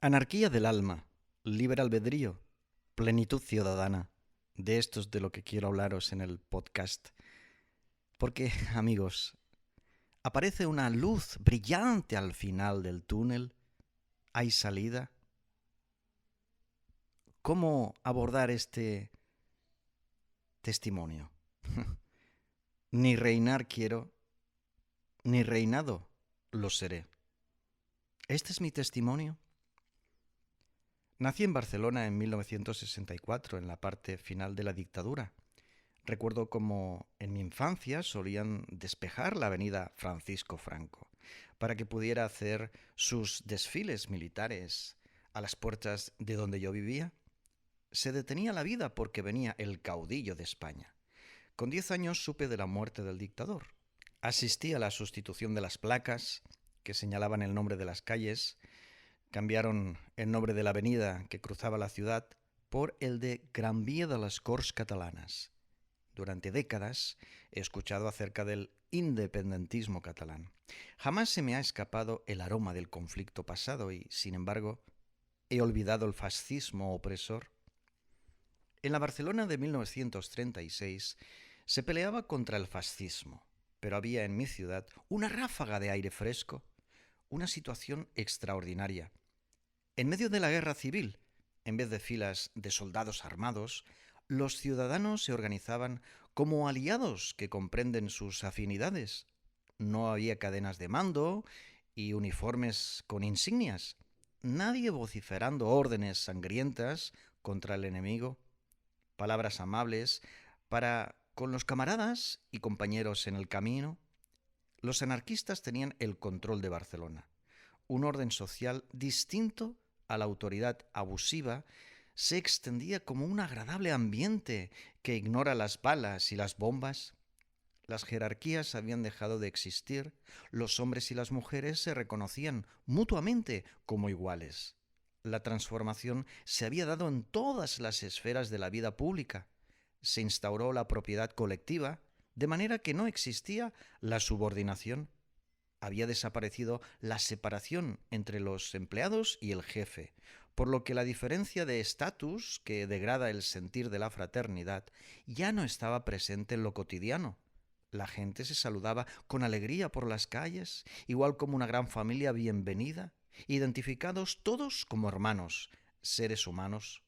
Anarquía del alma, libre albedrío, plenitud ciudadana. De esto es de lo que quiero hablaros en el podcast. Porque, amigos, aparece una luz brillante al final del túnel. ¿Hay salida? ¿Cómo abordar este testimonio? Ni reinar quiero, ni reinado lo seré. Este es mi testimonio. Nací en Barcelona en 1964, en la parte final de la dictadura. Recuerdo cómo en mi infancia solían despejar la avenida Francisco Franco para que pudiera hacer sus desfiles militares a las puertas de donde yo vivía. Se detenía la vida porque venía el caudillo de España. Con 10 años supe de la muerte del dictador. Asistí a la sustitución de las placas que señalaban el nombre de las calles. Cambiaron el nombre de la avenida que cruzaba la ciudad por el de Gran Vía de les Corts Catalanes. Durante décadas he escuchado acerca del independentismo catalán. Jamás se me ha escapado el aroma del conflicto pasado y, sin embargo, he olvidado el fascismo opresor. En la Barcelona de 1936 se peleaba contra el fascismo, pero había en mi ciudad una ráfaga de aire fresco, una situación extraordinaria. En medio de la guerra civil, en vez de filas de soldados armados, los ciudadanos se organizaban como aliados que comprenden sus afinidades. No había cadenas de mando y uniformes con insignias. Nadie vociferando órdenes sangrientas contra el enemigo. Palabras amables para con los camaradas y compañeros en el camino. Los anarquistas tenían el control de Barcelona. Un orden social distinto a la autoridad abusiva se extendía como un agradable ambiente que ignora las balas y las bombas. Las jerarquías habían dejado de existir, los hombres y las mujeres se reconocían mutuamente como iguales. La transformación se había dado en todas las esferas de la vida pública. Se instauró la propiedad colectiva, de manera que no existía la subordinación. Había desaparecido la separación entre los empleados y el jefe, por lo que la diferencia de estatus que degrada el sentir de la fraternidad ya no estaba presente en lo cotidiano. La gente se saludaba con alegría por las calles, igual como una gran familia bienvenida, identificados todos como hermanos, seres humanos.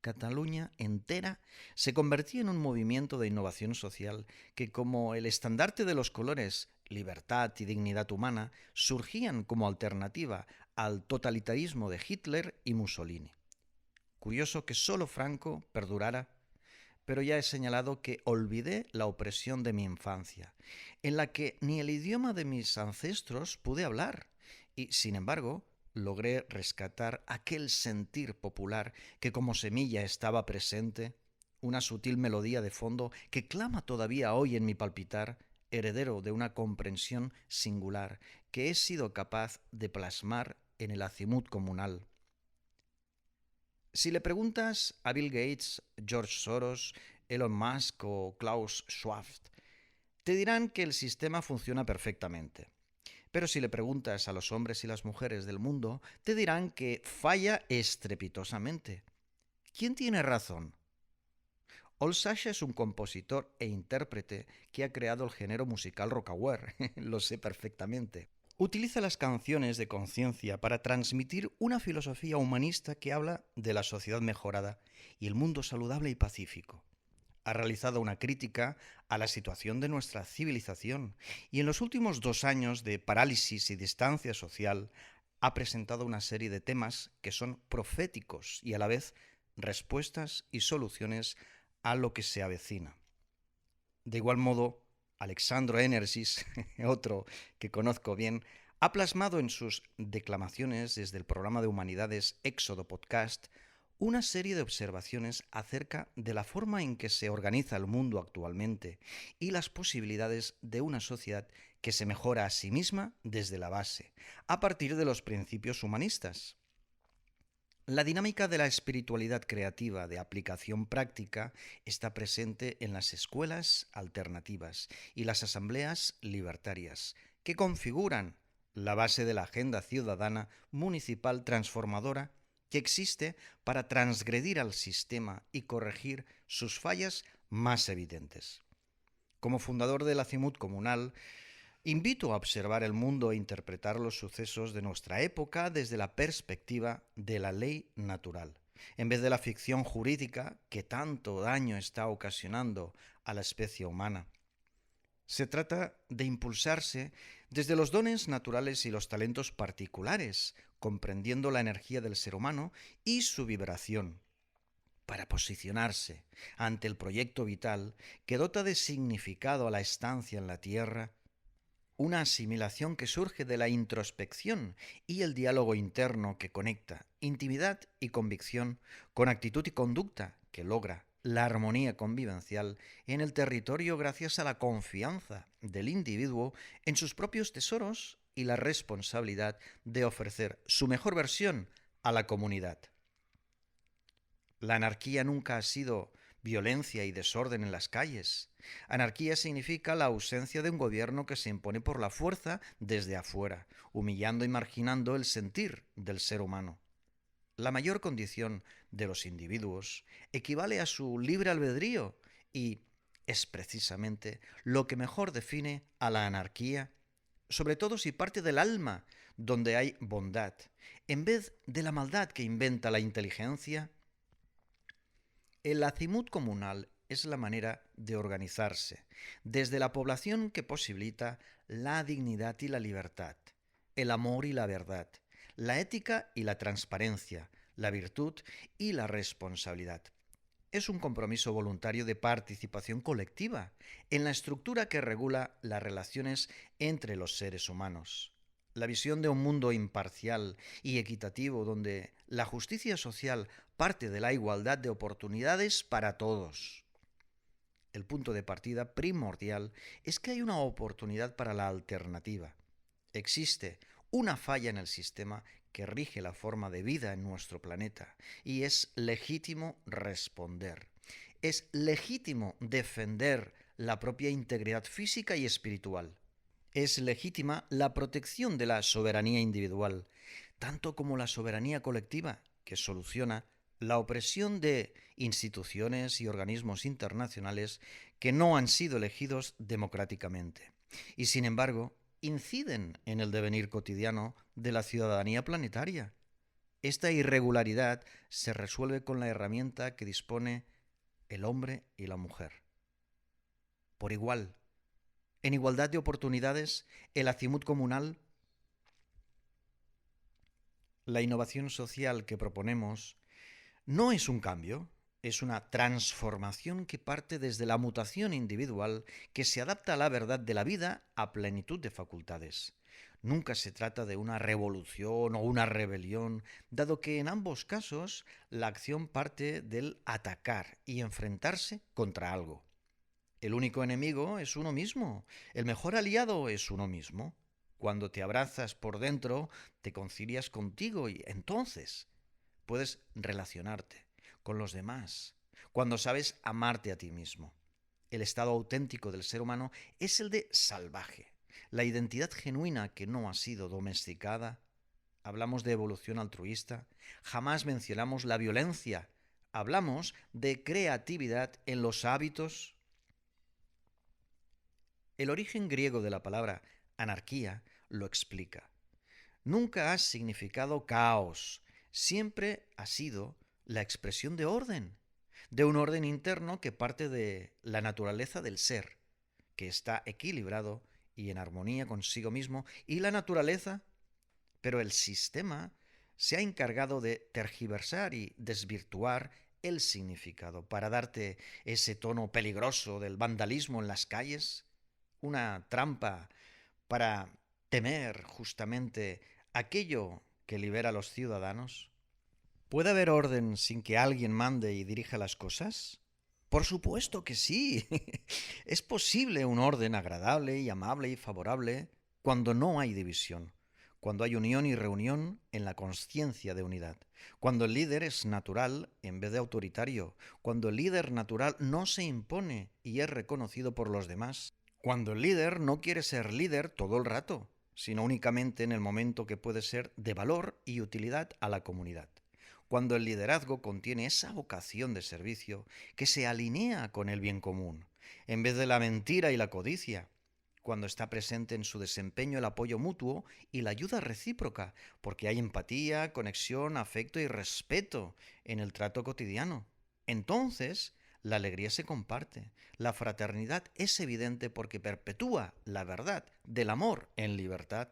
Cataluña entera se convertía en un movimiento de innovación social que, como el estandarte de los colores libertad y dignidad humana, surgían como alternativa al totalitarismo de Hitler y Mussolini. Curioso que solo Franco perdurara, pero ya he señalado que olvidé la opresión de mi infancia, en la que ni el idioma de mis ancestros pude hablar, y, sin embargo, logré rescatar aquel sentir popular que como semilla estaba presente, una sutil melodía de fondo que clama todavía hoy en mi palpitar, heredero de una comprensión singular que he sido capaz de plasmar en el azimut comunal. Si le preguntas a Bill Gates, George Soros, Elon Musk o Klaus Schwab, te dirán que el sistema funciona perfectamente. Pero si le preguntas a los hombres y las mujeres del mundo, te dirán que falla estrepitosamente. ¿Quién tiene razón? Ol Sasha es un compositor e intérprete que ha creado el género musical rockaware, lo sé perfectamente. Utiliza las canciones de conciencia para transmitir una filosofía humanista que habla de la sociedad mejorada y el mundo saludable y pacífico. Ha realizado una crítica a la situación de nuestra civilización y en los últimos 2 años de parálisis y distancia social ha presentado una serie de temas que son proféticos y a la vez respuestas y soluciones a lo que se avecina. De igual modo, Alexandro Enersis, otro que conozco bien, ha plasmado en sus declamaciones desde el programa de humanidades Éxodo Podcast una serie de observaciones acerca de la forma en que se organiza el mundo actualmente y las posibilidades de una sociedad que se mejora a sí misma desde la base, a partir de los principios humanistas. La dinámica de la espiritualidad creativa de aplicación práctica está presente en las escuelas alternativas y las asambleas libertarias, que configuran la base de la agenda ciudadana municipal transformadora que existe para transgredir al sistema y corregir sus fallas más evidentes. Como fundador del Acimut comunal, invito a observar el mundo e interpretar los sucesos de nuestra época desde la perspectiva de la ley natural, en vez de la ficción jurídica que tanto daño está ocasionando a la especie humana. Se trata de impulsarse desde los dones naturales y los talentos particulares, comprendiendo la energía del ser humano y su vibración, para posicionarse ante el proyecto vital que dota de significado a la estancia en la Tierra, una asimilación que surge de la introspección y el diálogo interno que conecta intimidad y convicción con actitud y conducta que logra la armonía convivencial en el territorio gracias a la confianza del individuo en sus propios tesoros y la responsabilidad de ofrecer su mejor versión a la comunidad. La anarquía nunca ha sido violencia y desorden en las calles. Anarquía significa la ausencia de un gobierno que se impone por la fuerza desde afuera, humillando y marginando el sentir del ser humano. La mayor condición de los individuos equivale a su libre albedrío y es precisamente lo que mejor define a la anarquía, sobre todo si parte del alma, donde hay bondad, en vez de la maldad que inventa la inteligencia. El acimut comunal es la manera de organizarse, desde la población que posibilita la dignidad y la libertad, el amor y la verdad, la ética y la transparencia, la virtud y la responsabilidad. Es un compromiso voluntario de participación colectiva en la estructura que regula las relaciones entre los seres humanos. La visión de un mundo imparcial y equitativo donde la justicia social parte de la igualdad de oportunidades para todos. El punto de partida primordial es que hay una oportunidad para la alternativa. Existe una falla en el sistema que rige la forma de vida en nuestro planeta y es legítimo responder. Es legítimo defender la propia integridad física y espiritual. Es legítima la protección de la soberanía individual, tanto como la soberanía colectiva, que soluciona la opresión de instituciones y organismos internacionales que no han sido elegidos democráticamente y, sin embargo, inciden en el devenir cotidiano de la ciudadanía planetaria. Esta irregularidad se resuelve con la herramienta que dispone el hombre y la mujer. Por igual, en igualdad de oportunidades, el acimut comunal, la innovación social que proponemos, no es un cambio, es una transformación que parte desde la mutación individual que se adapta a la verdad de la vida a plenitud de facultades. Nunca se trata de una revolución o una rebelión, dado que en ambos casos la acción parte del atacar y enfrentarse contra algo. El único enemigo es uno mismo, el mejor aliado es uno mismo. Cuando te abrazas por dentro, te concilias contigo y entonces puedes relacionarte con los demás, cuando sabes amarte a ti mismo. El estado auténtico del ser humano es el de salvaje, la identidad genuina que no ha sido domesticada. Hablamos de evolución altruista, jamás mencionamos la violencia, hablamos de creatividad en los hábitos. El origen griego de la palabra anarquía lo explica. Nunca ha significado caos, siempre ha sido la expresión de un orden interno que parte de la naturaleza del ser, que está equilibrado y en armonía consigo mismo, y la naturaleza, pero el sistema se ha encargado de tergiversar y desvirtuar el significado para darte ese tono peligroso del vandalismo en las calles, una trampa para temer justamente aquello que libera a los ciudadanos. ¿Puede haber orden sin que alguien mande y dirija las cosas? Por supuesto que sí. Es posible un orden agradable y amable y favorable cuando no hay división, cuando hay unión y reunión en la consciencia de unidad, cuando el líder es natural en vez de autoritario, cuando el líder natural no se impone y es reconocido por los demás, cuando el líder no quiere ser líder todo el rato, sino únicamente en el momento que puede ser de valor y utilidad a la comunidad. Cuando el liderazgo contiene esa vocación de servicio que se alinea con el bien común, en vez de la mentira y la codicia, cuando está presente en su desempeño el apoyo mutuo y la ayuda recíproca, porque hay empatía, conexión, afecto y respeto en el trato cotidiano. Entonces, la alegría se comparte. La fraternidad es evidente porque perpetúa la verdad del amor en libertad.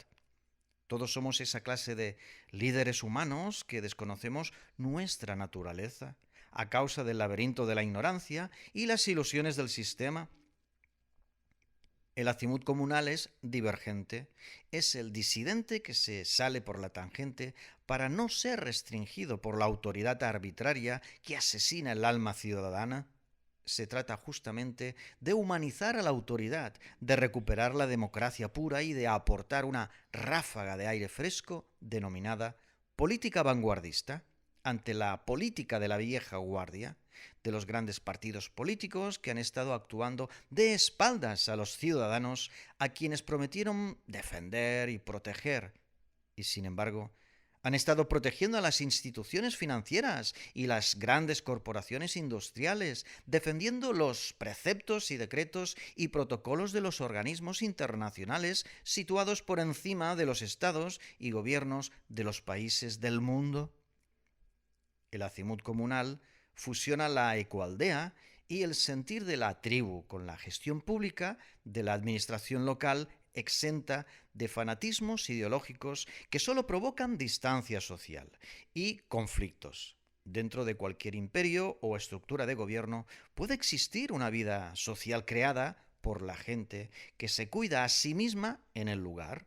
Todos somos esa clase de líderes humanos que desconocemos nuestra naturaleza a causa del laberinto de la ignorancia y las ilusiones del sistema. El azimut comunal es divergente, es el disidente que se sale por la tangente para no ser restringido por la autoridad arbitraria que asesina el alma ciudadana. Se trata justamente de humanizar a la autoridad, de recuperar la democracia pura y de aportar una ráfaga de aire fresco denominada política vanguardista ante la política de la vieja guardia, de los grandes partidos políticos que han estado actuando de espaldas a los ciudadanos a quienes prometieron defender y proteger, y sin embargo han estado protegiendo a las instituciones financieras y las grandes corporaciones industriales, defendiendo los preceptos y decretos y protocolos de los organismos internacionales situados por encima de los estados y gobiernos de los países del mundo. El azimut comunal fusiona la ecoaldea y el sentir de la tribu con la gestión pública de la administración local exenta de fanatismos ideológicos que solo provocan distancia social y conflictos. Dentro de cualquier imperio o estructura de gobierno puede existir una vida social creada por la gente que se cuida a sí misma en el lugar.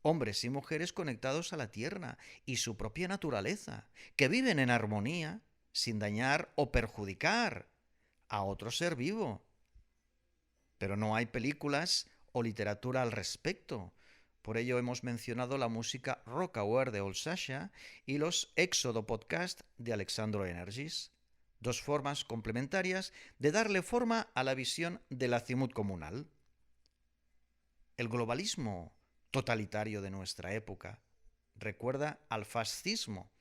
Hombres y mujeres conectados a la tierra y su propia naturaleza, que viven en armonía sin dañar o perjudicar a otro ser vivo. Pero no hay películas o literatura al respecto. Por ello hemos mencionado la música Rock Hour de Old Sasha y los Éxodo Podcast de Alexandro Energis, dos formas complementarias de darle forma a la visión del azimut comunal. El globalismo totalitario de nuestra época recuerda al fascismo,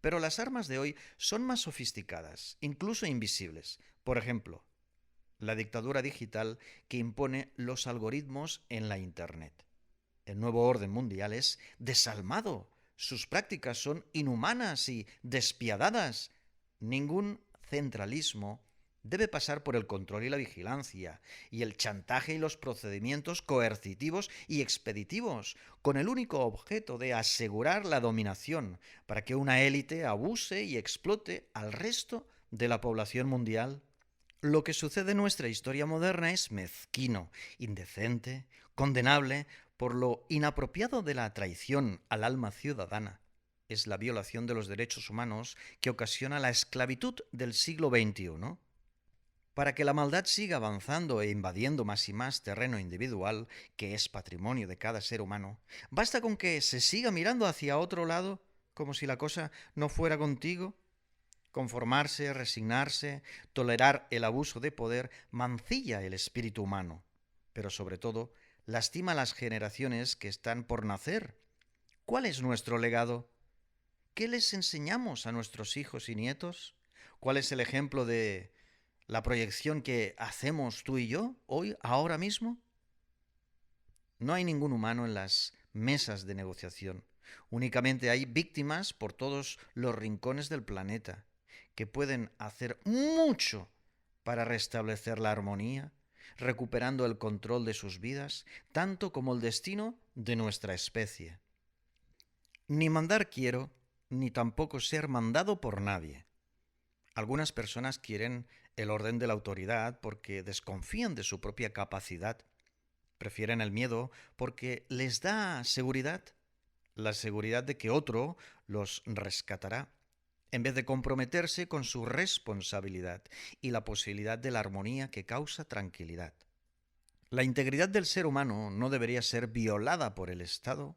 pero las armas de hoy son más sofisticadas, incluso invisibles. Por ejemplo, la dictadura digital que impone los algoritmos en la Internet. El nuevo orden mundial es desalmado. Sus prácticas son inhumanas y despiadadas. Ningún centralismo debe pasar por el control y la vigilancia, y el chantaje y los procedimientos coercitivos y expeditivos, con el único objeto de asegurar la dominación, para que una élite abuse y explote al resto de la población mundial. Lo que sucede en nuestra historia moderna es mezquino, indecente, condenable por lo inapropiado de la traición al alma ciudadana. Es la violación de los derechos humanos que ocasiona la esclavitud del siglo XXI. Para que la maldad siga avanzando e invadiendo más y más terreno individual, que es patrimonio de cada ser humano, basta con que se siga mirando hacia otro lado, como si la cosa no fuera contigo. Conformarse, resignarse, tolerar el abuso de poder mancilla el espíritu humano, pero sobre todo lastima a las generaciones que están por nacer. ¿Cuál es nuestro legado? ¿Qué les enseñamos a nuestros hijos y nietos? ¿Cuál es el ejemplo de la proyección que hacemos tú y yo hoy, ahora mismo? No hay ningún humano en las mesas de negociación. Únicamente hay víctimas por todos los rincones del planeta que pueden hacer mucho para restablecer la armonía, recuperando el control de sus vidas, tanto como el destino de nuestra especie. Ni mandar quiero, ni tampoco ser mandado por nadie. Algunas personas quieren el orden de la autoridad porque desconfían de su propia capacidad. Prefieren el miedo porque les da seguridad, la seguridad de que otro los rescatará, en vez de comprometerse con su responsabilidad y la posibilidad de la armonía que causa tranquilidad. La integridad del ser humano no debería ser violada por el Estado,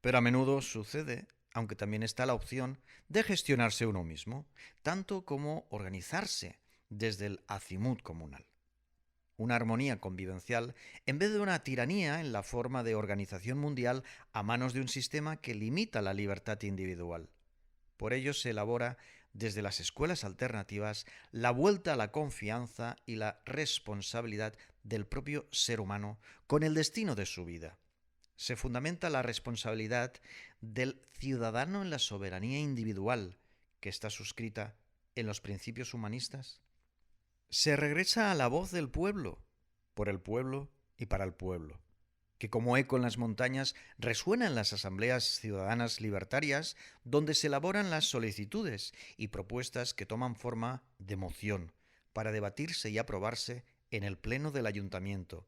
pero a menudo sucede, aunque también está la opción de gestionarse uno mismo, tanto como organizarse desde el azimut comunal. una armonía convivencial, en vez de una tiranía en la forma de organización mundial a manos de un sistema que limita la libertad individual. Por ello se elabora desde las escuelas alternativas la vuelta a la confianza y la responsabilidad del propio ser humano con el destino de su vida. Se fundamenta la responsabilidad del ciudadano en la soberanía individual, que está suscrita en los principios humanistas. Se regresa a la voz del pueblo, por el pueblo y para el pueblo, que como eco en las montañas resuena en las asambleas ciudadanas libertarias, donde se elaboran las solicitudes y propuestas que toman forma de moción para debatirse y aprobarse en el pleno del ayuntamiento,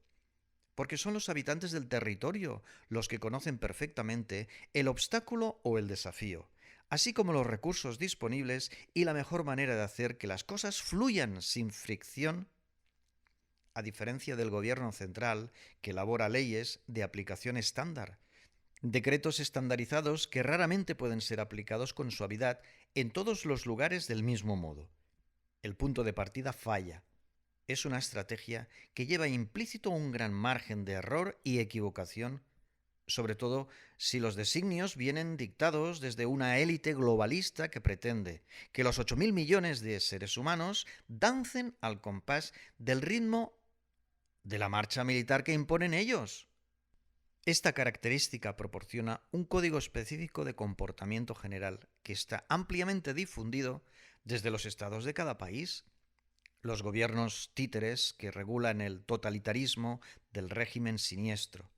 porque son los habitantes del territorio los que conocen perfectamente el obstáculo o el desafío, así como los recursos disponibles y la mejor manera de hacer que las cosas fluyan sin fricción, a diferencia del gobierno central, que elabora leyes de aplicación estándar, decretos estandarizados que raramente pueden ser aplicados con suavidad en todos los lugares del mismo modo. El punto de partida falla. Es una estrategia que lleva implícito un gran margen de error y equivocación, sobre todo si los designios vienen dictados desde una élite globalista que pretende que los 8.000 millones de seres humanos dancen al compás del ritmo de la marcha militar que imponen ellos. Esta característica proporciona un código específico de comportamiento general que está ampliamente difundido desde los estados de cada país. Los gobiernos títeres que regulan el totalitarismo del régimen siniestro,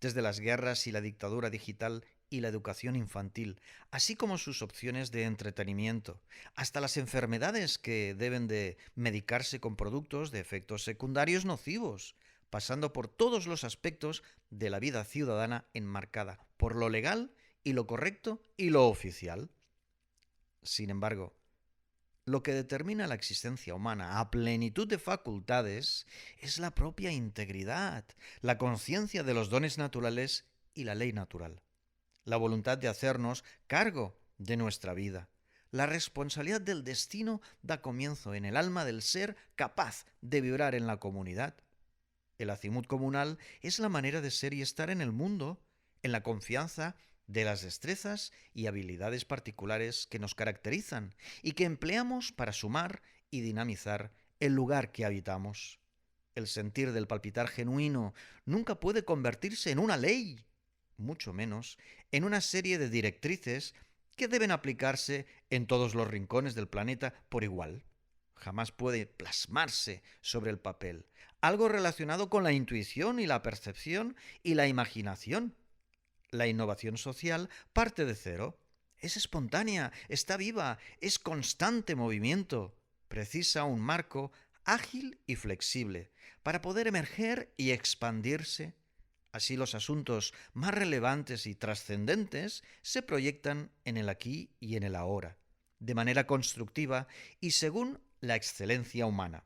desde las guerras y la dictadura digital y la educación infantil, así como sus opciones de entretenimiento, hasta las enfermedades que deben de medicarse con productos de efectos secundarios nocivos, pasando por todos los aspectos de la vida ciudadana enmarcada por lo legal y lo correcto y lo oficial. Sin embargo, lo que determina la existencia humana a plenitud de facultades es la propia integridad, la conciencia de los dones naturales y la ley natural, la voluntad de hacernos cargo de nuestra vida. La responsabilidad del destino da comienzo en el alma del ser capaz de vibrar en la comunidad. El acimut comunal es la manera de ser y estar en el mundo, en la confianza de las destrezas y habilidades particulares que nos caracterizan y que empleamos para sumar y dinamizar el lugar que habitamos. El sentir del palpitar genuino nunca puede convertirse en una ley, mucho menos en una serie de directrices que deben aplicarse en todos los rincones del planeta por igual. Jamás puede plasmarse sobre el papel, algo relacionado con la intuición y la percepción y la imaginación. La innovación social parte de cero. Es espontánea, está viva, es constante movimiento. Precisa un marco ágil y flexible para poder emerger y expandirse. Así los asuntos más relevantes y trascendentes se proyectan en el aquí y en el ahora, de manera constructiva y según la excelencia humana.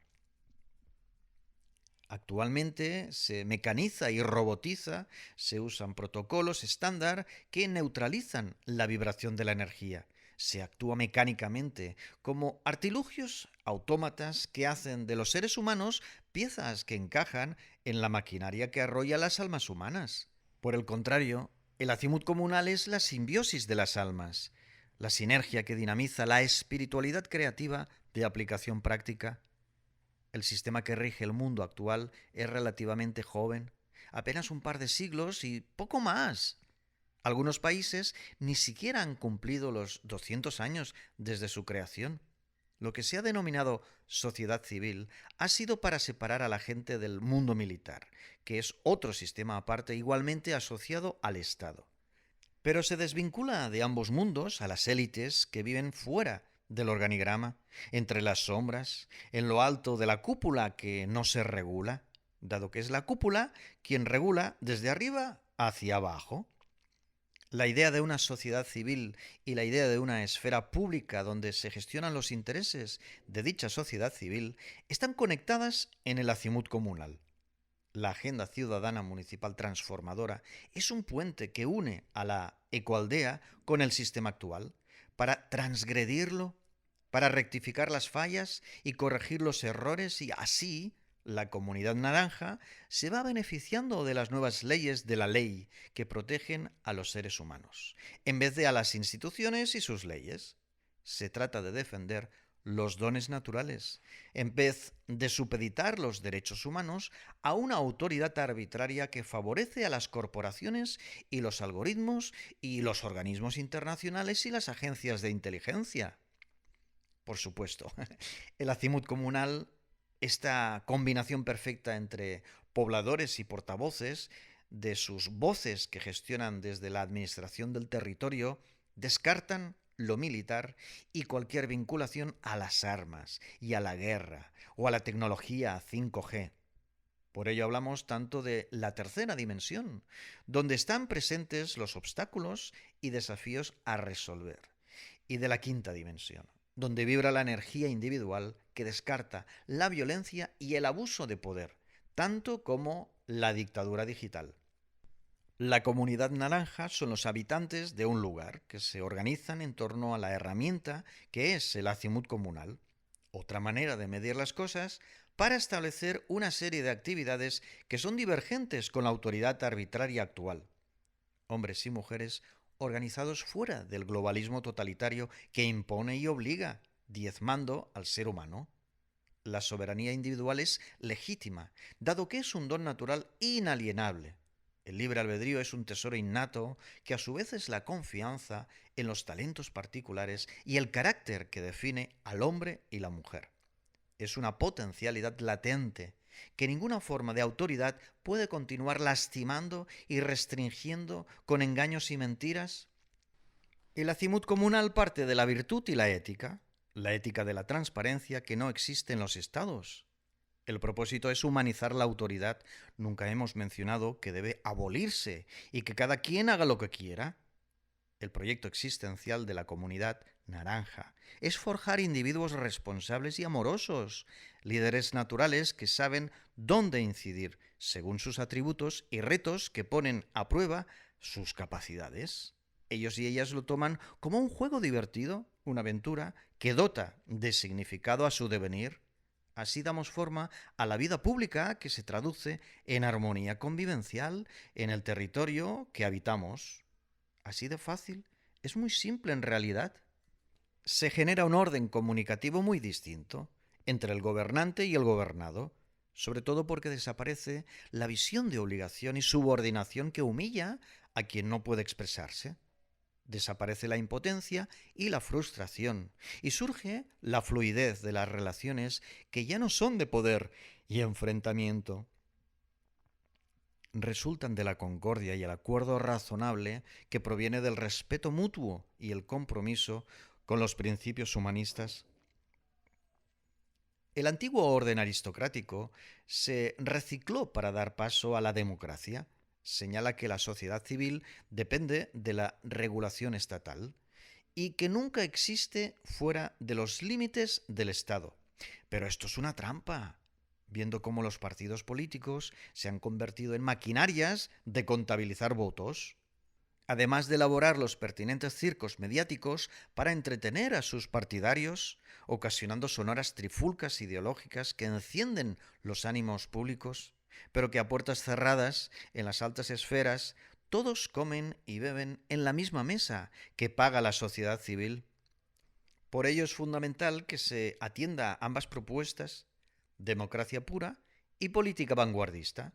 Actualmente se mecaniza y robotiza, se usan protocolos estándar que neutralizan la vibración de la energía. Se actúa mecánicamente como artilugios autómatas que hacen de los seres humanos piezas que encajan en la maquinaria que arrolla las almas humanas. Por el contrario, el acimut comunal es la simbiosis de las almas, la sinergia que dinamiza la espiritualidad creativa de aplicación práctica. El sistema que rige el mundo actual es relativamente joven, apenas un par de siglos y poco más. Algunos países ni siquiera han cumplido los 200 años desde su creación. Lo que se ha denominado sociedad civil ha sido para separar a la gente del mundo militar, que es otro sistema aparte igualmente asociado al Estado. Pero se desvincula de ambos mundos a las élites que viven fuera del organigrama, entre las sombras, en lo alto de la cúpula que no se regula, dado que es la cúpula quien regula desde arriba hacia abajo. La idea de una sociedad civil y la idea de una esfera pública donde se gestionan los intereses de dicha sociedad civil están conectadas en el acimut comunal. La Agenda Ciudadana Municipal Transformadora es un puente que une a la ecoaldea con el sistema actual para transgredirlo, para rectificar las fallas y corregir los errores y así La comunidad naranja se va beneficiando de las nuevas leyes de la ley que protegen a los seres humanos, en vez de a las instituciones y sus leyes. Se trata de defender los dones naturales, en vez de supeditar los derechos humanos a una autoridad arbitraria que favorece a las corporaciones y los algoritmos y los organismos internacionales y las agencias de inteligencia. Por supuesto, el acimut comunal, esta combinación perfecta entre pobladores y portavoces de sus voces que gestionan desde la administración del territorio, descartan lo militar y cualquier vinculación a las armas y a la guerra o a la tecnología 5G. Por ello hablamos tanto de la tercera dimensión, donde están presentes los obstáculos y desafíos a resolver, y de la quinta dimensión, donde vibra la energía individual que descarta la violencia y el abuso de poder, tanto como la dictadura digital. La comunidad naranja son los habitantes de un lugar que se organizan en torno a la herramienta que es el acimut comunal, otra manera de medir las cosas para establecer una serie de actividades que son divergentes con la autoridad arbitraria actual. Hombres y mujeres organizados fuera del globalismo totalitario que impone y obliga, diezmando al ser humano. La soberanía individual es legítima, dado que es un don natural inalienable. El libre albedrío es un tesoro innato que a su vez es la confianza en los talentos particulares y el carácter que define al hombre y la mujer. Es una potencialidad latente que ninguna forma de autoridad puede continuar lastimando y restringiendo con engaños y mentiras. El acimut comunal parte de la virtud y la ética de la transparencia que no existe en los estados. El propósito es humanizar la autoridad. Nunca hemos mencionado que debe abolirse y que cada quien haga lo que quiera. El proyecto existencial de la comunidad naranja es forjar individuos responsables y amorosos, líderes naturales que saben dónde incidir según sus atributos y retos que ponen a prueba sus capacidades. Ellos y ellas lo toman como un juego divertido, una aventura que dota de significado a su devenir. Así damos forma a la vida pública que se traduce en armonía convivencial en el territorio que habitamos. Así de fácil, es muy simple en realidad. Se genera un orden comunicativo muy distinto entre el gobernante y el gobernado, sobre todo porque desaparece la visión de obligación y subordinación que humilla a quien no puede expresarse. Desaparece la impotencia y la frustración, y surge la fluidez de las relaciones que ya no son de poder y enfrentamiento. Resultan de la concordia y el acuerdo razonable que proviene del respeto mutuo y el compromiso con los principios humanistas. El antiguo orden aristocrático se recicló para dar paso a la democracia. Señala que la sociedad civil depende de la regulación estatal y que nunca existe fuera de los límites del Estado. Pero esto es una trampa, viendo cómo los partidos políticos se han convertido en maquinarias de contabilizar votos, además de elaborar los pertinentes circos mediáticos para entretener a sus partidarios, ocasionando sonoras trifulcas ideológicas que encienden los ánimos públicos, pero que a puertas cerradas, en las altas esferas, todos comen y beben en la misma mesa que paga la sociedad civil. Por ello es fundamental que se atienda a ambas propuestas, democracia pura y política vanguardista,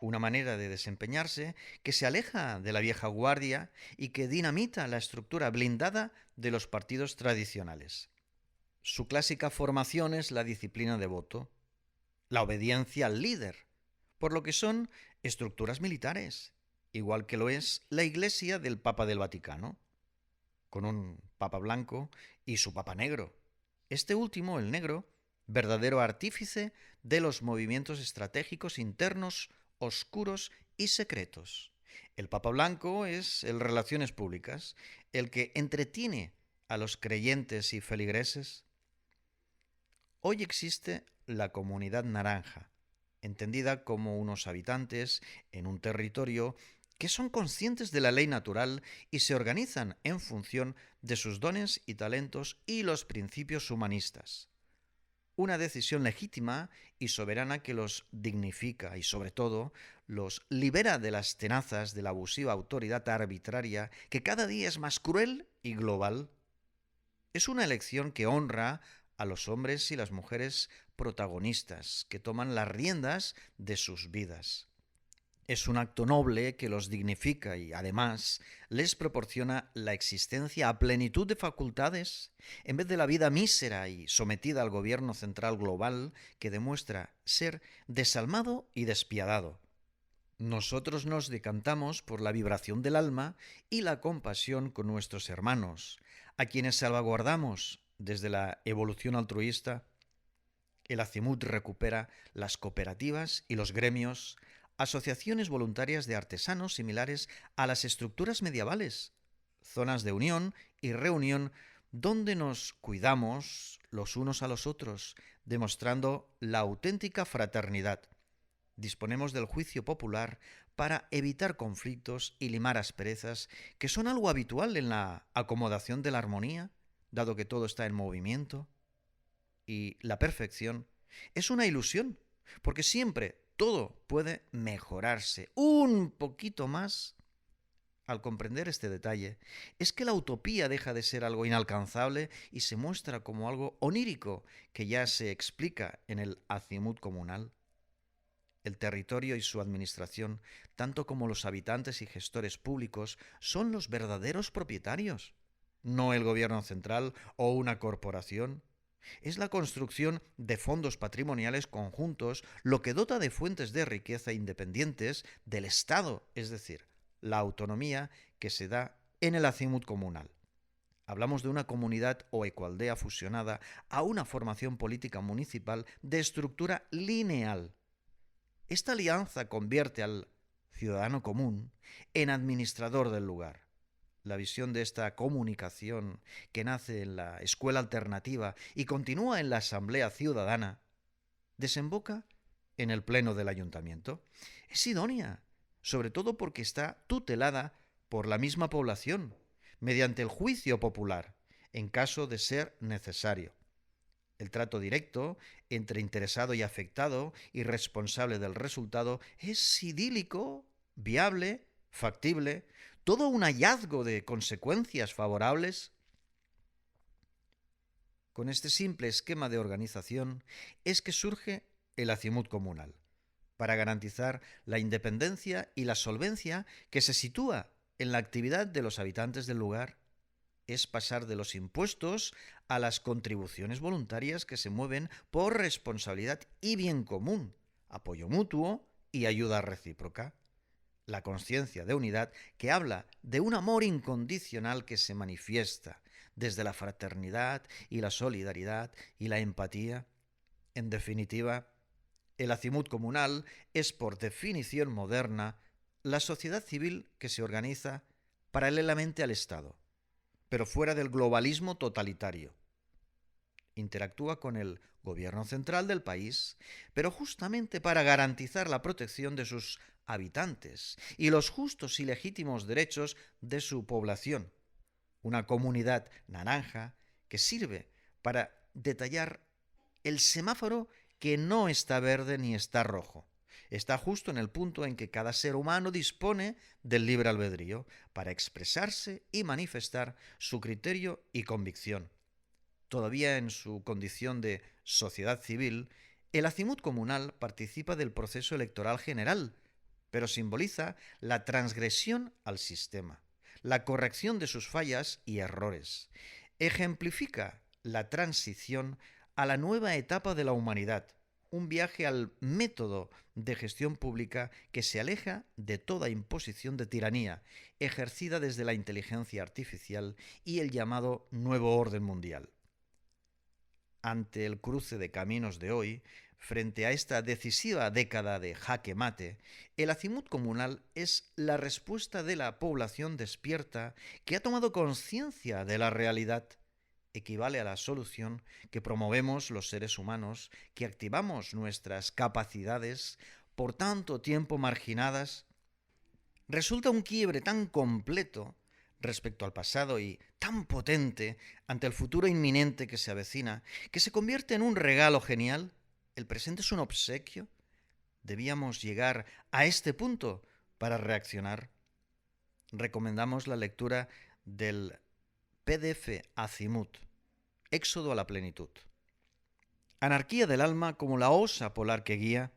una manera de desempeñarse que se aleja de la vieja guardia y que dinamita la estructura blindada de los partidos tradicionales. Su clásica formación es la disciplina de voto, la obediencia al líder, por lo que son estructuras militares, igual que lo es la Iglesia del Papa del Vaticano, con un Papa blanco y su Papa negro. Este último, el negro, verdadero artífice de los movimientos estratégicos internos, oscuros y secretos. El Papa blanco es el relaciones públicas, el que entretiene a los creyentes y feligreses. Hoy existe la comunidad naranja, entendida como unos habitantes en un territorio que son conscientes de la ley natural y se organizan en función de sus dones y talentos y los principios humanistas. una decisión legítima y soberana que los dignifica y, sobre todo, los libera de las tenazas de la abusiva autoridad arbitraria que cada día es más cruel y global. Es una elección que honra a los hombres y las mujeres protagonistas que toman las riendas de sus vidas. Es un acto noble que los dignifica y, además, les proporciona la existencia a plenitud de facultades, en vez de la vida mísera y sometida al gobierno central global que demuestra ser desalmado y despiadado. Nosotros nos decantamos por la vibración del alma y la compasión con nuestros hermanos, a quienes salvaguardamos desde la evolución altruista. El Acimut recupera las cooperativas y los gremios, asociaciones voluntarias de artesanos similares a las estructuras medievales, zonas de unión y reunión donde nos cuidamos los unos a los otros, demostrando la auténtica fraternidad. Disponemos del juicio popular para evitar conflictos y limar asperezas que son algo habitual en la acomodación de la armonía, dado que todo está en movimiento. Y la perfección es una ilusión, porque siempre todo puede mejorarse un poquito más. Al comprender este detalle, es que la utopía deja de ser algo inalcanzable y se muestra como algo onírico que ya se explica en el Acimut comunal. El territorio y su administración, tanto como los habitantes y gestores públicos, son los verdaderos propietarios, no el gobierno central o una corporación. Es la construcción de fondos patrimoniales conjuntos lo que dota de fuentes de riqueza independientes del Estado, es decir, la autonomía que se da en el Acimut comunal. Hablamos de una comunidad o ecoaldea fusionada a una formación política municipal de estructura lineal. Esta alianza convierte al ciudadano común en administrador del lugar. La visión de esta comunicación que nace en la escuela alternativa y continúa en la asamblea ciudadana, desemboca en el pleno del ayuntamiento. Es idónea, sobre todo porque está tutelada por la misma población, mediante el juicio popular, en caso de ser necesario. El trato directo entre interesado y afectado y responsable del resultado es idílico, viable, factible, todo un hallazgo de consecuencias favorables. Con este simple esquema de organización es que surge el Acimut comunal, para garantizar la independencia y la solvencia que se sitúa en la actividad de los habitantes del lugar. Es pasar de los impuestos a las contribuciones voluntarias que se mueven por responsabilidad y bien común, apoyo mutuo y ayuda recíproca. La conciencia de unidad que habla de un amor incondicional que se manifiesta desde la fraternidad y la solidaridad y la empatía. En definitiva, el Acimut comunal es por definición moderna la sociedad civil que se organiza paralelamente al Estado, pero fuera del globalismo totalitario. Interactúa con el gobierno central del país, pero justamente para garantizar la protección de sus habitantes y los justos y legítimos derechos de su población. Una comunidad naranja que sirve para detallar el semáforo que no está verde ni está rojo. Está justo en el punto en que cada ser humano dispone del libre albedrío para expresarse y manifestar su criterio y convicción. Todavía en su condición de sociedad civil, el Acimut comunal participa del proceso electoral general, pero simboliza la transgresión al sistema, la corrección de sus fallas y errores. Ejemplifica la transición a la nueva etapa de la humanidad, un viaje al método de gestión pública que se aleja de toda imposición de tiranía, ejercida desde la inteligencia artificial y el llamado nuevo orden mundial. Ante el cruce de caminos de hoy, frente a esta decisiva década de jaque mate, el Acimut comunal es la respuesta de la población despierta que ha tomado conciencia de la realidad. Equivale a la solución que promovemos los seres humanos, que activamos nuestras capacidades por tanto tiempo marginadas. Resulta un quiebre tan completo respecto al pasado y tan potente ante el futuro inminente que se avecina, que se convierte en un regalo genial. El presente es un obsequio. Debíamos llegar a este punto para reaccionar. Recomendamos la lectura del PDF Azimut, Éxodo a la plenitud. Anarquía del alma como la osa polar que guía.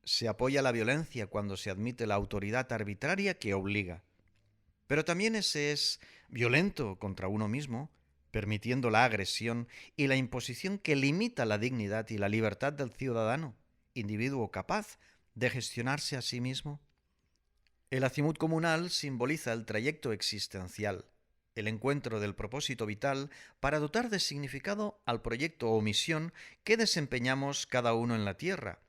Se apoya la violencia cuando se admite la autoridad arbitraria que obliga. Pero también se es violento contra uno mismo, permitiendo la agresión y la imposición que limita la dignidad y la libertad del ciudadano, individuo capaz de gestionarse a sí mismo. El acimut comunal simboliza el trayecto existencial, el encuentro del propósito vital para dotar de significado al proyecto o misión que desempeñamos cada uno en la tierra.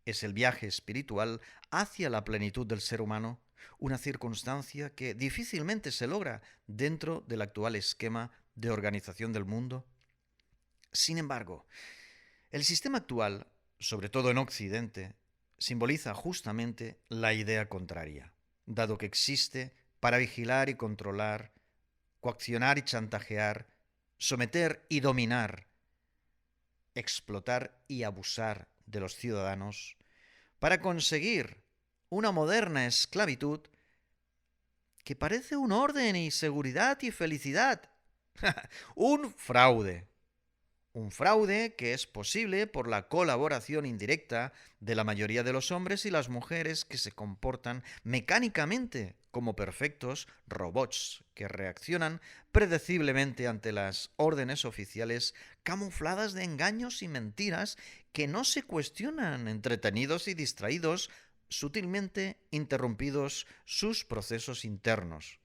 Es el viaje espiritual hacia la plenitud del ser humano, una circunstancia que difícilmente se logra dentro del actual esquema de organización del mundo. Sin embargo, el sistema actual, sobre todo en Occidente, simboliza justamente la idea contraria, dado que existe para vigilar y controlar, coaccionar y chantajear, someter y dominar, explotar y abusar de los ciudadanos, para conseguir una moderna esclavitud que parece un orden y seguridad y felicidad. Un fraude. Un fraude que es posible por la colaboración indirecta de la mayoría de los hombres y las mujeres que se comportan mecánicamente como perfectos robots que reaccionan predeciblemente ante las órdenes oficiales camufladas de engaños y mentiras que no se cuestionan, entretenidos y distraídos, sutilmente interrumpidos sus procesos internos.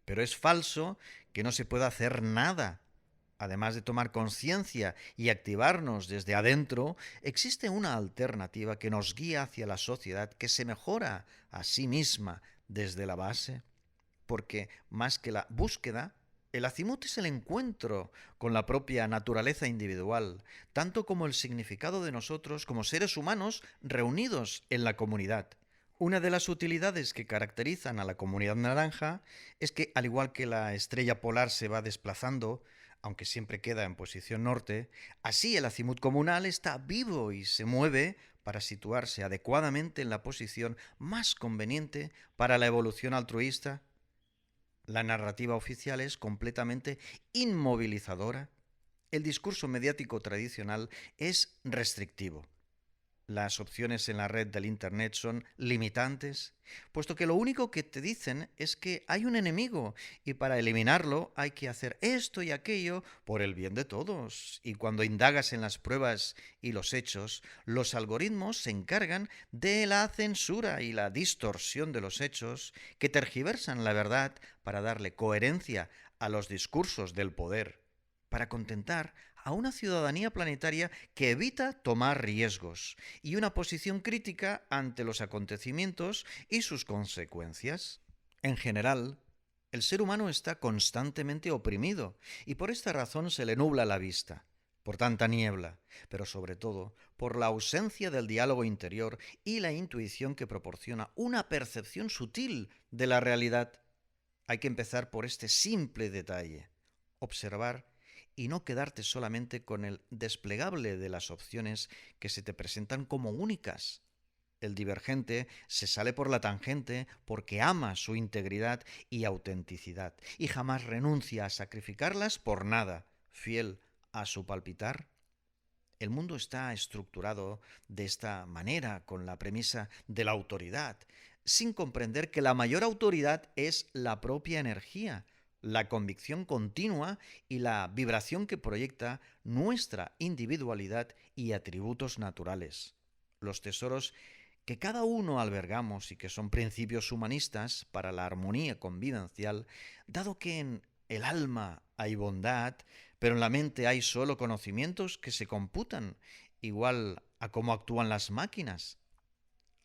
Pero es falso que no se pueda hacer nada. Además de tomar conciencia y activarnos desde adentro, existe una alternativa que nos guía hacia la sociedad que se mejora a sí misma desde la base, porque más que la búsqueda, el acimut es el encuentro con la propia naturaleza individual, tanto como el significado de nosotros como seres humanos reunidos en la comunidad. Una de las utilidades que caracterizan a la comunidad naranja es que, al igual que la estrella polar se va desplazando, aunque siempre queda en posición norte, así el acimut comunal está vivo y se mueve para situarse adecuadamente en la posición más conveniente para la evolución altruista. La narrativa oficial es completamente inmovilizadora. El discurso mediático tradicional es restrictivo. Las opciones en la red del Internet son limitantes, puesto que lo único que te dicen es que hay un enemigo y para eliminarlo hay que hacer esto y aquello por el bien de todos. Y cuando indagas en las pruebas y los hechos, los algoritmos se encargan de la censura y la distorsión de los hechos que tergiversan la verdad para darle coherencia a los discursos del poder, para contentar a una ciudadanía planetaria que evita tomar riesgos y una posición crítica ante los acontecimientos y sus consecuencias. En general, el ser humano está constantemente oprimido y por esta razón se le nubla la vista, por tanta niebla, pero sobre todo por la ausencia del diálogo interior y la intuición que proporciona una percepción sutil de la realidad. Hay que empezar por este simple detalle: observar y no quedarte solamente con el desplegable de las opciones que se te presentan como únicas. El divergente se sale por la tangente porque ama su integridad y autenticidad y jamás renuncia a sacrificarlas por nada, fiel a su palpitar. El mundo está estructurado de esta manera, con la premisa de la autoridad, sin comprender que la mayor autoridad es la propia energía, la convicción continua y la vibración que proyecta nuestra individualidad y atributos naturales. Los tesoros que cada uno albergamos y que son principios humanistas para la armonía convivencial, dado que en el alma hay bondad, pero en la mente hay solo conocimientos que se computan, igual a cómo actúan las máquinas.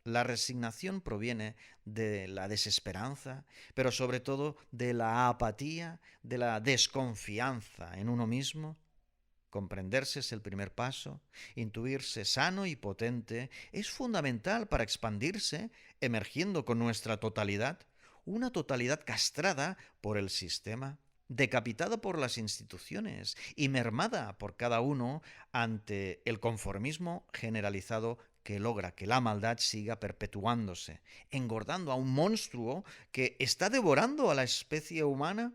La resignación proviene de la desesperanza, pero sobre todo de la apatía, de la desconfianza en uno mismo. Comprenderse es el primer paso. Intuirse sano y potente es fundamental para expandirse, emergiendo con nuestra totalidad. una totalidad castrada por el sistema, decapitada por las instituciones y mermada por cada uno ante el conformismo generalizado que logra que la maldad siga perpetuándose, engordando a un monstruo que está devorando a la especie humana.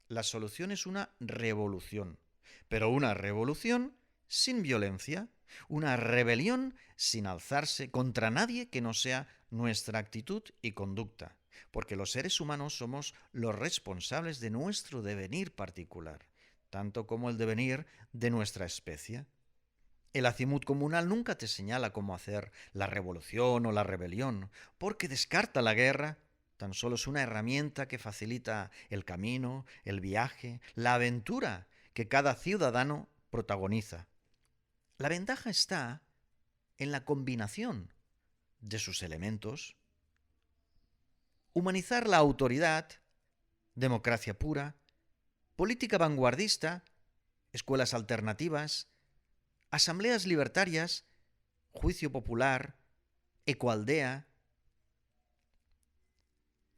La solución es una revolución, pero una revolución sin violencia, una rebelión sin alzarse contra nadie que no sea nuestra actitud y conducta, porque los seres humanos somos los responsables de nuestro devenir particular, tanto como el devenir de nuestra especie. El acimut comunal nunca te señala cómo hacer la revolución o la rebelión, porque descarta la guerra. Tan solo es una herramienta que facilita el camino, el viaje, la aventura que cada ciudadano protagoniza. La ventaja está en la combinación de sus elementos. Humanizar la autoridad, democracia pura, política vanguardista, escuelas alternativas, asambleas libertarias, juicio popular, ecoaldea.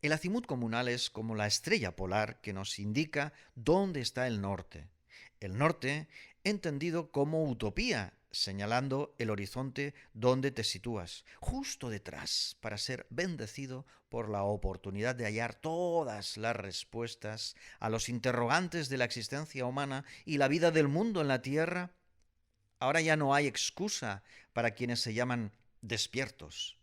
El acimut comunal es como la estrella polar que nos indica dónde está el norte. El norte entendido como utopía, señalando el horizonte donde te sitúas, justo detrás, para ser bendecido por la oportunidad de hallar todas las respuestas a los interrogantes de la existencia humana y la vida del mundo en la Tierra. Ahora ya no hay excusa para quienes se llaman despiertos.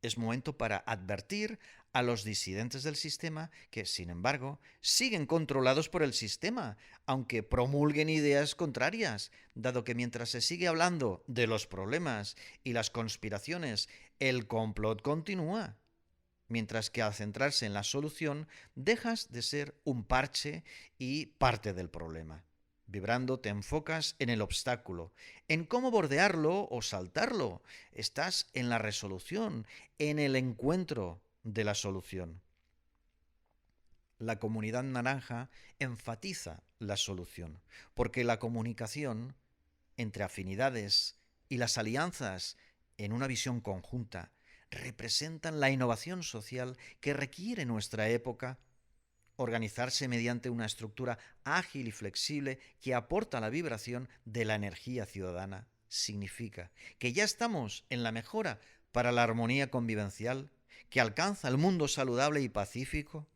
Es momento para advertir a los disidentes del sistema que, sin embargo, siguen controlados por el sistema, aunque promulguen ideas contrarias, dado que mientras se sigue hablando de los problemas y las conspiraciones, el complot continúa. Mientras que al centrarse en la solución, dejas de ser un parche y parte del problema. Vibrando te enfocas en el obstáculo, en cómo bordearlo o saltarlo. Estás en la resolución, en el encuentro de la solución. La comunidad naranja enfatiza la solución, porque la comunicación entre afinidades y las alianzas en una visión conjunta representan la innovación social que requiere nuestra época. Organizarse mediante una estructura ágil y flexible que aporta la vibración de la energía ciudadana significa que ya estamos en la mejora para la armonía convivencial, que alcanza el mundo saludable y pacífico.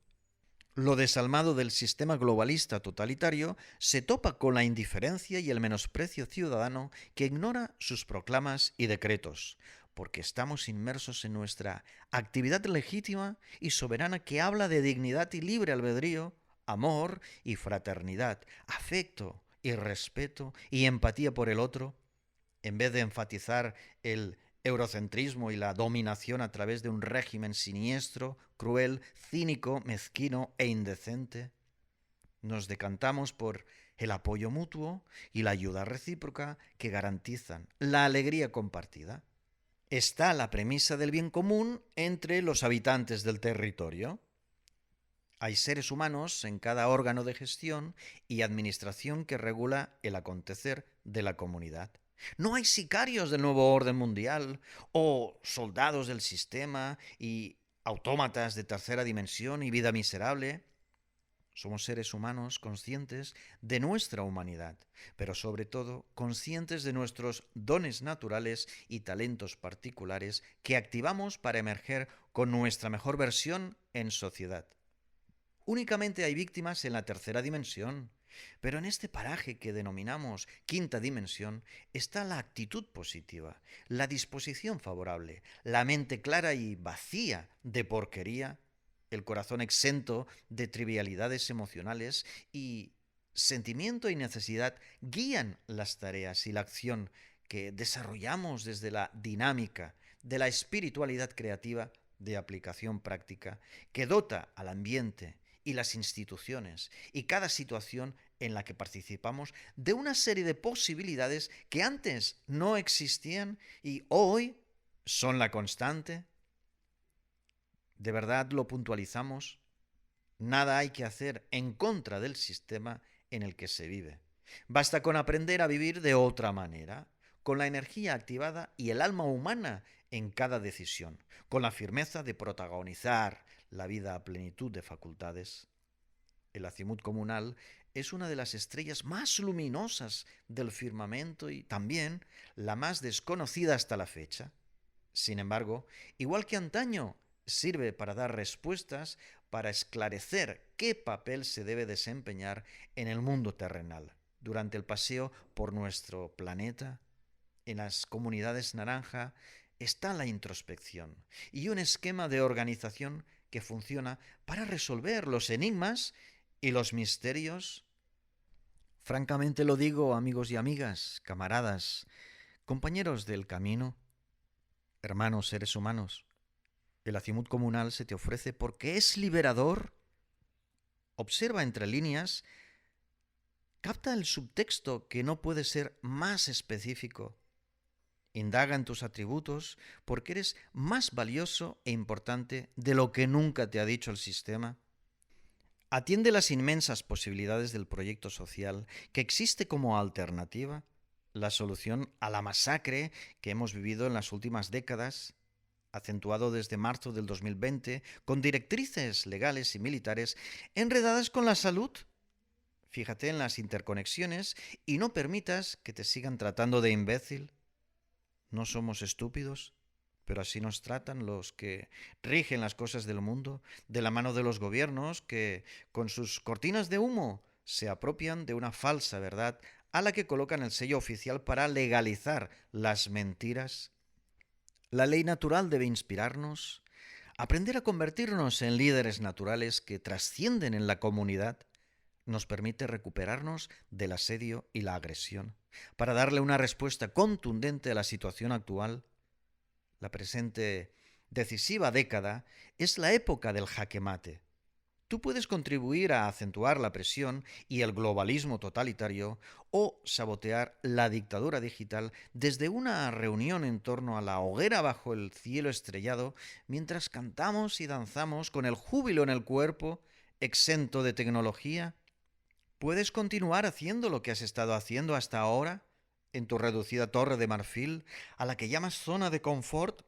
Lo desalmado del sistema globalista totalitario se topa con la indiferencia y el menosprecio ciudadano que ignora sus proclamas y decretos, porque estamos inmersos en nuestra actividad legítima y soberana que habla de dignidad y libre albedrío, amor y fraternidad, afecto y respeto y empatía por el otro, en vez de enfatizar el eurocentrismo y la dominación a través de un régimen siniestro, cruel, cínico, mezquino e indecente. Nos decantamos por el apoyo mutuo y la ayuda recíproca que garantizan la alegría compartida. Está la premisa del bien común entre los habitantes del territorio. Hay seres humanos en cada órgano de gestión y administración que regula el acontecer de la comunidad. No hay sicarios del nuevo orden mundial o soldados del sistema y autómatas de tercera dimensión y vida miserable. Somos seres humanos conscientes de nuestra humanidad, pero sobre todo conscientes de nuestros dones naturales y talentos particulares que activamos para emerger con nuestra mejor versión en sociedad. Únicamente hay víctimas en la tercera dimensión, pero en este paraje que denominamos quinta dimensión está la actitud positiva, la disposición favorable, la mente clara y vacía de porquería, el corazón exento de trivialidades emocionales y sentimiento y necesidad guían las tareas y la acción que desarrollamos desde la dinámica de la espiritualidad creativa de aplicación práctica que dota al ambiente y las instituciones y cada situación en la que participamos de una serie de posibilidades que antes no existían y hoy son la constante. ¿De verdad lo puntualizamos? Nada hay que hacer en contra del sistema en el que se vive. Basta con aprender a vivir de otra manera, con la energía activada y el alma humana en cada decisión, con la firmeza de protagonizar la vida a plenitud de facultades. El azimut comunal es una de las estrellas más luminosas del firmamento y también la más desconocida hasta la fecha. Sin embargo, igual que antaño, sirve para dar respuestas, para esclarecer qué papel se debe desempeñar en el mundo terrenal. Durante el paseo por nuestro planeta, en las comunidades naranja, está la introspección y un esquema de organización que funciona para resolver los enigmas y los misterios. Francamente lo digo, amigos y amigas, camaradas, compañeros del camino, hermanos seres humanos, el azimut comunal se te ofrece porque es liberador. Observa entre líneas, capta el subtexto que no puede ser más específico. Indaga en tus atributos porque eres más valioso e importante de lo que nunca te ha dicho el sistema. Atiende las inmensas posibilidades del proyecto social que existe como alternativa, la solución a la masacre que hemos vivido en las últimas décadas, acentuado desde marzo del 2020, con directrices legales y militares enredadas con la salud. Fíjate en las interconexiones y no permitas que te sigan tratando de imbécil. No somos estúpidos, pero así nos tratan los que rigen las cosas del mundo, de la mano de los gobiernos que, con sus cortinas de humo, se apropian de una falsa verdad a la que colocan el sello oficial para legalizar las mentiras. La ley natural debe inspirarnos, aprender a convertirnos en líderes naturales que trascienden en la comunidad. Nos permite recuperarnos del asedio y la agresión, para darle una respuesta contundente a la situación actual. La presente decisiva década es la época del jaque mate. Tú puedes contribuir a acentuar la presión y el globalismo totalitario o sabotear la dictadura digital desde una reunión en torno a la hoguera bajo el cielo estrellado mientras cantamos y danzamos con el júbilo en el cuerpo, exento de tecnología. Puedes continuar haciendo lo que has estado haciendo hasta ahora en tu reducida torre de marfil a la que llamas zona de confort,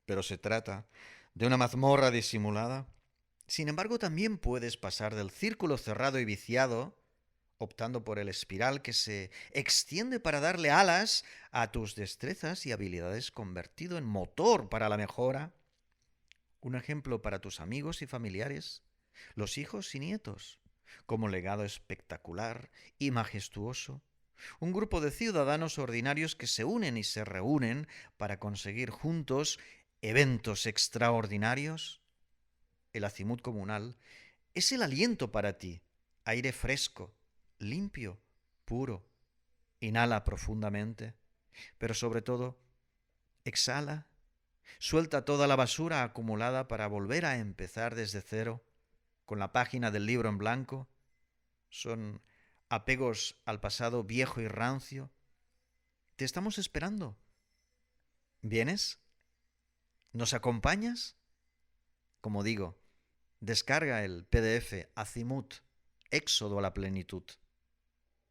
pero se trata de una mazmorra disimulada. Sin embargo, también puedes pasar del círculo cerrado y viciado, optando por el espiral que se extiende para darle alas a tus destrezas y habilidades convertido en motor para la mejora. Un ejemplo para tus amigos y familiares, los hijos y nietos, como legado espectacular y majestuoso. Un grupo de ciudadanos ordinarios que se unen y se reúnen para conseguir juntos eventos extraordinarios. El azimut comunal es el aliento para ti, aire fresco, limpio, puro. Inhala profundamente, pero sobre todo, exhala. Suelta toda la basura acumulada para volver a empezar desde cero, con la página del libro en blanco. Son apegos al pasado viejo y rancio. Te estamos esperando. ¿Vienes? ¿Nos acompañas? Como digo, descarga el PDF Azimut, Éxodo a la plenitud.